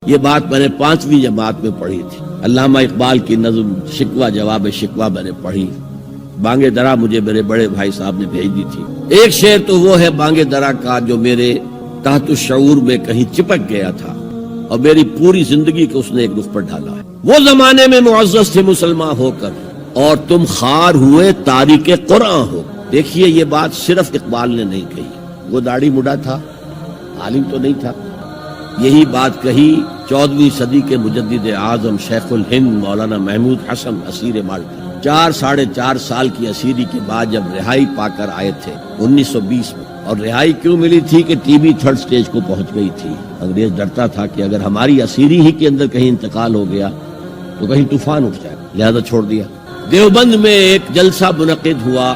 یہ بات میں نے 5ویں جماعت میں پڑھی تھی. علامہ اقبال کی نظم شکوہ جواب شکوہ میں نے پڑھی. بانگ درا مجھے میرے بڑے بھائی صاحب نے بھیج دی تھی. ایک شعر تو وہ ہے بانگ درا کا جو میرے تحت الشعور میں کہیں چپک گیا تھا اور میری پوری زندگی کو اس نے ایک رخ پر ڈالا ہے. وہ زمانے میں معزز تھے مسلمان ہو کر اور تم خار ہوئے تاریک قرآن ہو. دیکھیے یہ بات صرف اقبال نے نہیں کہی. وہ داڑھی مڈا تھا, عالم تو نہیں تھا. یہی بات کہی 14ویں صدی کے مجدد اعظم شیخ الہند مولانا محمود حسن اسیر مالٹا. 4.5 سال کی اسیری کے بعد جب رہائی پا کر آئے تھے 1920 میں. اور رہائی کیوں ملی تھی کہ ٹی بی 3rd سٹیج کو پہنچ گئی تھی. انگریز ڈرتا تھا کہ اگر ہماری اسیری ہی کے اندر کہیں انتقال ہو گیا تو کہیں طوفان اٹھ جائے, لہذا چھوڑ دیا. دیوبند میں ایک جلسہ منعقد ہوا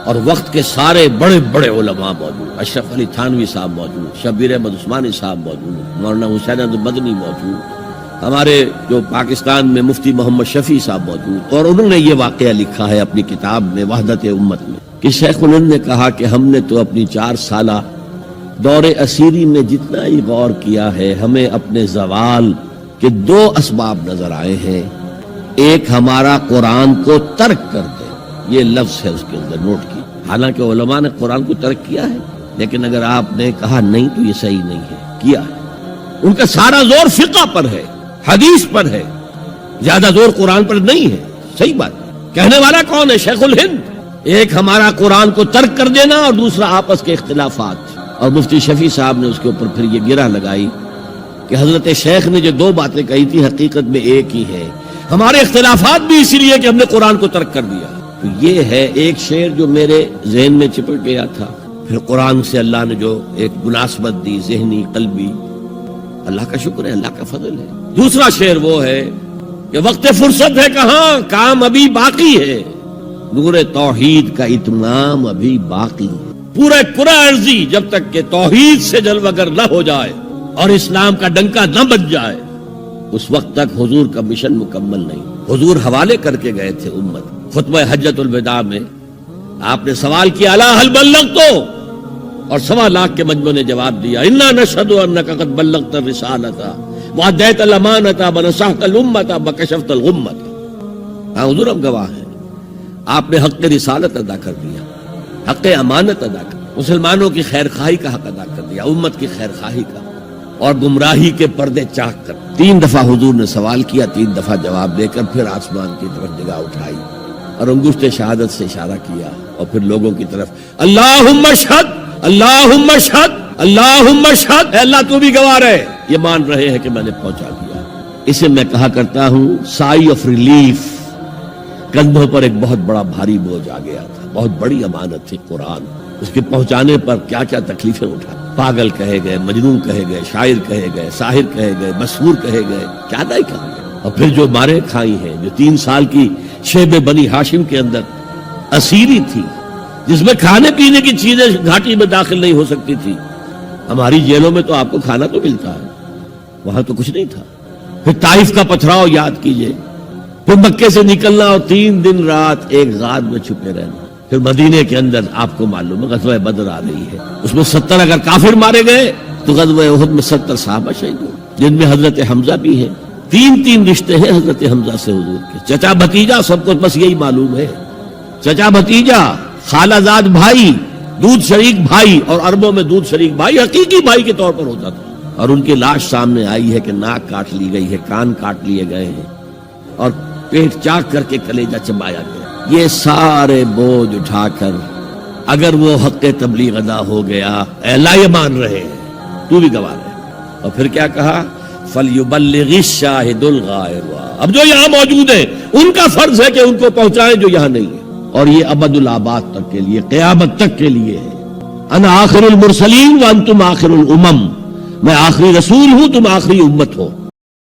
اور وقت کے سارے بڑے بڑے علماء موجود. اشرف علی تھانوی صاحب موجود, شبیر احمد عثمانی صاحب موجود, مولانا حسین احمد مدنی موجود, ہمارے جو پاکستان میں مفتی محمد شفیع صاحب موجود. اور انہوں نے یہ واقعہ لکھا ہے اپنی کتاب میں وحدت امت میں کہ شیخ الہند نے کہا کہ ہم نے تو اپنی 4 سالہ دور اسیری میں جتنا ہی غور کیا ہے ہمیں اپنے زوال کے 2 اسباب نظر آئے ہیں. ایک ہمارا قرآن کو ترک کر دے, یہ لفظ ہے اس کے اندر, نوٹ کی. حالانکہ علماء نے قرآن کو ترک کیا ہے, لیکن اگر آپ نے کہا نہیں تو یہ صحیح نہیں ہے, کیا ہے. ان کا سارا زور فقہ پر ہے, حدیث پر ہے, زیادہ زور قرآن پر نہیں ہے. صحیح بات. کہنے والا کون ہے؟ شیخ الہند. ایک ہمارا قرآن کو ترک کر دینا اور دوسرا آپس کے اختلافات. اور مفتی شفیع صاحب نے اس کے اوپر پھر یہ گرہ لگائی کہ حضرت شیخ نے جو 2 باتیں کہی تھی حقیقت میں ایک ہی ہے. ہمارے اختلافات بھی اسی لیے کہ ہم نے قرآن کو ترک کر دیا. تو یہ ہے ایک شعر جو میرے ذہن میں چپک گیا تھا. پھر قرآن سے اللہ نے جو ایک مناسبت دی ذہنی قلبی, اللہ کا شکر ہے, اللہ کا فضل ہے. دوسرا شعر وہ ہے کہ وقت فرصت ہے کہاں, کام ابھی باقی ہے, نور توحید کا اتمام ابھی باقی ہے. پورے کرہ ارضی جب تک کہ توحید سے جلوگر نہ ہو جائے اور اسلام کا ڈنکا نہ بج جائے اس وقت تک حضور کا مشن مکمل نہیں. حضور حوالے کر کے گئے تھے امت. خطبہ حجت الوداع میں آپ نے سوال کیا الا هل بلغت, اور 1.25 لاکھ کے مجمع نے جواب دیا انا نشهد انك قد بلغت الرسالة واديت الامانة ونصحت الامة وكشفت الغمة. ہاں حضور ہم گواہ ہیں, آپ نے حق رسالت ادا کر دیا, حق امانت ادا کر, مسلمانوں کی خیر خواہی کا حق ادا کر دیا, امت کی خیر خواہی کا, اور گمراہی کے پردے چاک کر. 3 دفعہ حضور نے سوال کیا, 3 دفعہ جواب دے کر پھر آسمان کی طرف نگاہ اٹھائی اور انگشت شہادت سے اشارہ کیا اور پھر لوگوں کی طرف اللہم اشہد اللہم اشہد اللہم اشہد, اے اللہ تو بھی گواہ رہے, یہ مان رہے ہیں کہ میں نے پہنچا دیا. اسے میں کہا کرتا ہوں سائی آف ریلیف. کندھوں پر ایک بہت بڑا بھاری بوجھ آ گیا تھا, بہت بڑی امانت تھی قرآن. اس کے پہنچانے پر کیا کیا تکلیفیں اٹھا, پاگل کہے گئے, مجنون کہے گئے, شاعر کہے گئے, ساحر کہے گئے, مسحور کہے گئے, کیا نہیں کہا گیا. اور پھر جو مارے کھائی ہیں, جو 3 سال کی شیب بنی ہاشم کے اندر اسیری تھی جس میں کھانے پینے کی چیزیں گھاٹی میں داخل نہیں ہو سکتی تھی. ہماری جیلوں میں تو آپ کو کھانا تو ملتا ہے, وہاں تو کچھ نہیں تھا. پھر طائف کا پتھراؤ یاد کیجئے, پھر مکے سے نکلنا اور 3 دن رات ایک غار میں چھپے رہنا. پھر مدینے کے اندر آپ کو معلوم ہے غزوہ بدر آ رہی ہے, اس میں 70 اگر کافر مارے گئے تو غزوہ احد میں 70 صحابہ شہید ہوئے, جن میں حضرت حمزہ بھی ہے. 3 رشتے ہیں حضرت حمزہ سے حضور کے, چچا بھتیجا, سب کو بس یہی معلوم ہے. چچا بھتیجا, خالہ زاد بھائی, دودھ شریک بھائی, اور عربوں میں دودھ شریک بھائی حقیقی بھائی کے طور پر ہوتا تھا. اور ان کی لاش سامنے آئی ہے کہ ناک کاٹ لی گئی ہے, کان کاٹ لیے گئے ہیں اور پیٹ چاک کر کے کلیجہ چبایا گیا. یہ سارے بوجھ اٹھا کر اگر وہ حق تبلیغ ادا ہو گیا, اے اللہ یہ مان رہے ہیں, تو بھی گواہ رہے. اور پھر کیا کہا فَلْيُبَلِّغِ الشَّاهِدُ الْغَائِبَ, اب جو یہاں موجود ہیں ان کا فرض ہے کہ ان کو پہنچائیں جو یہاں نہیں ہے. اور یہ ابد الآباد تک کے لیے, قیامت تک کے لیے ہے. انا آخر المرسلین وانتم آخر الامم, میں آخری رسول ہوں, تم آخری امت ہو.